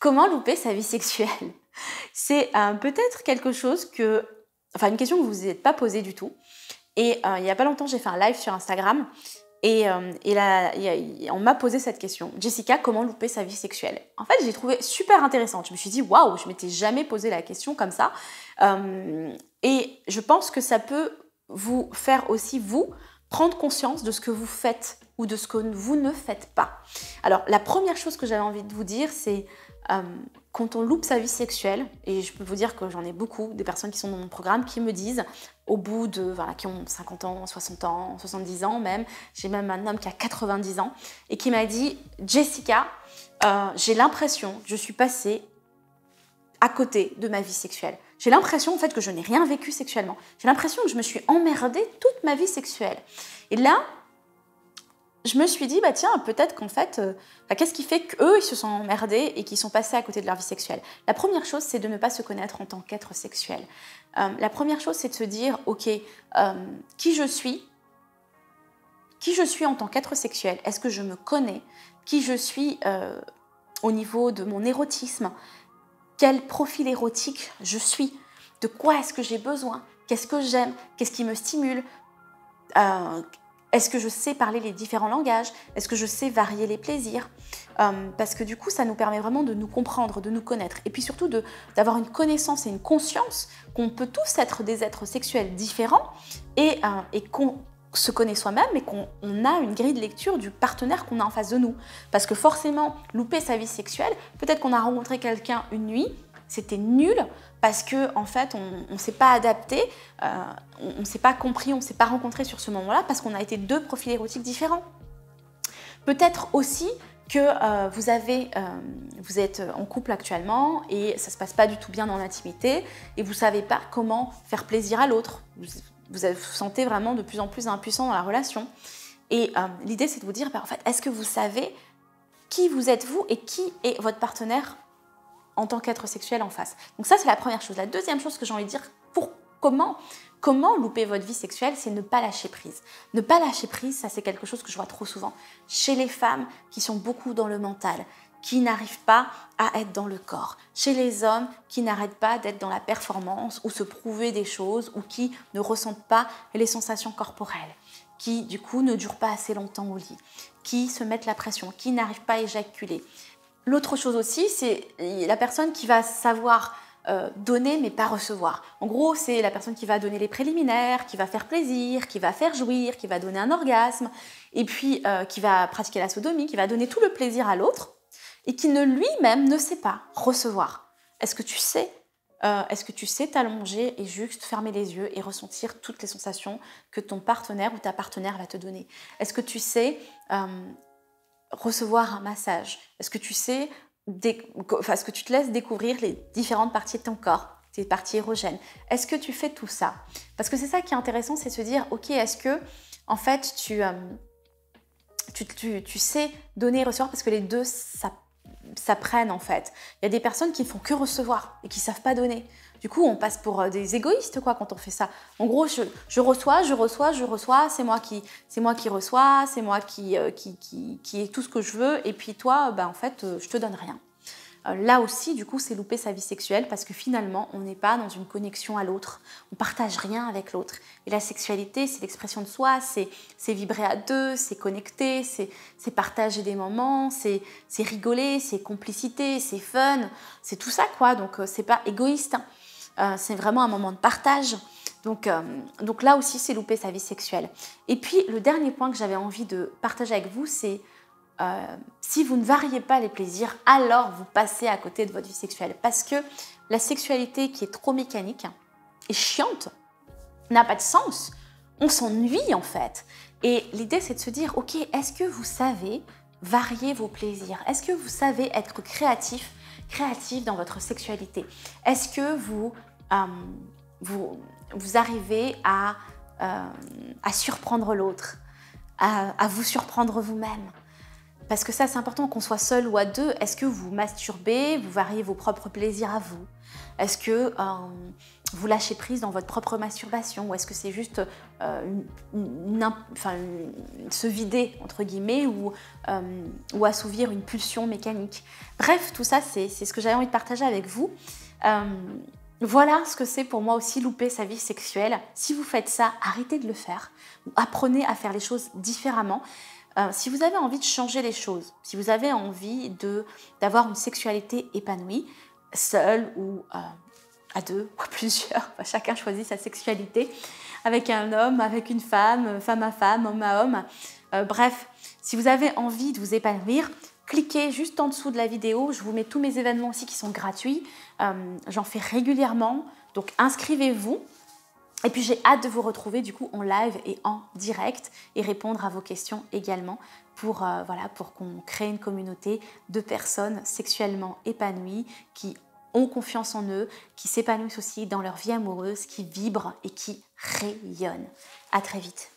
Comment louper sa vie sexuelle? C'est peut-être quelque chose une question que vous vous êtes pas posée du tout. Et il n'y a pas longtemps, j'ai fait un live sur Instagram et là, on m'a posé cette question. Jessica, comment louper sa vie sexuelle? En fait, j'ai trouvé super intéressante. Je me suis dit, waouh, je m'étais jamais posé la question comme ça. Et je pense que ça peut vous faire aussi, vous, prendre conscience de ce que vous faites ou de ce que vous ne faites pas. Alors, la première chose que j'avais envie de vous dire, c'est quand on loupe sa vie sexuelle, et je peux vous dire que j'en ai beaucoup, des personnes qui sont dans mon programme, qui me disent, au bout de, qui ont 50 ans, 60 ans, 70 ans même, j'ai même un homme qui a 90 ans, et qui m'a dit, Jessica, j'ai l'impression que je suis passée à côté de ma vie sexuelle. J'ai l'impression en fait que je n'ai rien vécu sexuellement. J'ai l'impression que je me suis emmerdée toute ma vie sexuelle. Et là, je me suis dit, tiens, peut-être qu'en fait, qu'est-ce qui fait qu'eux, ils se sont emmerdés et qu'ils sont passés à côté de leur vie sexuelle? La première chose, c'est de ne pas se connaître en tant qu'être sexuel. La première chose, c'est de se dire, ok, qui je suis en tant qu'être sexuel? Est-ce que je me connais? Qui je suis au niveau de mon érotisme? Quel profil érotique je suis? De quoi est-ce que j'ai besoin? Qu'est-ce que j'aime? Qu'est-ce qui me stimule? Est-ce que je sais parler les différents langages? Est-ce que je sais varier les plaisirs? Parce que du coup, ça nous permet vraiment de nous comprendre, de nous connaître. Et puis surtout d'avoir une connaissance et une conscience qu'on peut tous être des êtres sexuels différents et qu'on se connaît soi-même et qu'on a une grille de lecture du partenaire qu'on a en face de nous. Parce que forcément, louper sa vie sexuelle, peut-être qu'on a rencontré quelqu'un une nuit, c'était nul parce qu'en fait, on ne s'est pas adapté, on ne s'est pas compris, on ne s'est pas rencontré sur ce moment-là parce qu'on a été deux profils érotiques différents. Peut-être aussi que vous êtes en couple actuellement et ça ne se passe pas du tout bien dans l'intimité et vous ne savez pas comment faire plaisir à l'autre. Vous vous sentez vraiment de plus en plus impuissant dans la relation. Et l'idée, c'est de vous dire, en fait, est-ce que vous savez qui vous êtes vous et qui est votre partenaire en tant qu'être sexuel en face? Donc ça, c'est la première chose. La deuxième chose que j'ai envie de dire, comment louper votre vie sexuelle, c'est ne pas lâcher prise. Ne pas lâcher prise, ça c'est quelque chose que je vois trop souvent chez les femmes qui sont beaucoup dans le mental, qui n'arrivent pas à être dans le corps. Chez les hommes qui n'arrêtent pas d'être dans la performance ou se prouver des choses ou qui ne ressentent pas les sensations corporelles, qui du coup ne durent pas assez longtemps au lit, qui se mettent la pression, qui n'arrivent pas à éjaculer. L'autre chose aussi, c'est la personne qui va savoir donner mais pas recevoir. En gros, c'est la personne qui va donner les préliminaires, qui va faire plaisir, qui va faire jouir, qui va donner un orgasme, et puis qui va pratiquer la sodomie, qui va donner tout le plaisir à l'autre, et qui lui-même ne sait pas recevoir. Est-ce que tu sais t'allonger et juste fermer les yeux et ressentir toutes les sensations que ton partenaire ou ta partenaire va te donner? Est-ce que tu sais recevoir un massage? Est-ce que tu sais est-ce que tu te laisses découvrir les différentes parties de ton corps, tes parties érogènes? Est-ce que tu fais tout ça? Parce que c'est ça qui est intéressant, c'est de se dire, ok, est-ce que en fait tu sais donner et recevoir, parce que les deux ça prenne en fait. Il y a des personnes qui ne font que recevoir et qui ne savent pas donner. Du coup, on passe pour des égoïstes quand on fait ça. En gros, je reçois, c'est moi qui reçois, c'est moi qui est tout ce que je veux, et puis toi, en fait, je te donne rien. Là aussi, du coup, c'est louper sa vie sexuelle parce que finalement, on n'est pas dans une connexion à l'autre. On partage rien avec l'autre. Et la sexualité, c'est l'expression de soi, c'est vibrer à deux, c'est connecter, c'est partager des moments, c'est rigoler, c'est complicité, c'est fun, c'est tout ça, quoi. Donc, c'est pas égoïste. C'est vraiment un moment de partage. Donc là aussi, c'est louper sa vie sexuelle. Et puis, le dernier point que j'avais envie de partager avec vous, c'est si vous ne variez pas les plaisirs, alors vous passez à côté de votre vie sexuelle. Parce que la sexualité qui est trop mécanique et chiante n'a pas de sens. On s'ennuie en fait. Et l'idée, c'est de se dire, ok, est-ce que vous savez varier vos plaisirs? Est-ce que vous savez être créatif dans votre sexualité? Est-ce que vous arrivez à surprendre l'autre, à vous surprendre vous-même? Parce que ça, c'est important, qu'on soit seul ou à deux. Est-ce que vous masturbez, vous variez vos propres plaisirs à vous? Est-ce que vous lâchez prise dans votre propre masturbation, ou est-ce que c'est juste se vider, entre guillemets, ou assouvir une pulsion mécanique. Bref, tout ça, c'est ce que j'avais envie de partager avec vous. Voilà ce que c'est pour moi aussi louper sa vie sexuelle. Si vous faites ça, arrêtez de le faire, ou apprenez à faire les choses différemment. Si vous avez envie de changer les choses, si vous avez envie d'avoir une sexualité épanouie, seule ou à deux ou à plusieurs, chacun choisit sa sexualité, avec un homme, avec une femme, femme à femme, homme à homme. Bref, si vous avez envie de vous épanouir, cliquez juste en dessous de la vidéo. Je vous mets tous mes événements aussi qui sont gratuits. J'en fais régulièrement, donc inscrivez-vous. Et puis j'ai hâte de vous retrouver du coup en live et en direct et répondre à vos questions également pour qu'on crée une communauté de personnes sexuellement épanouies qui ont confiance en eux, qui s'épanouissent aussi dans leur vie amoureuse, qui vibrent et qui rayonnent. À très vite.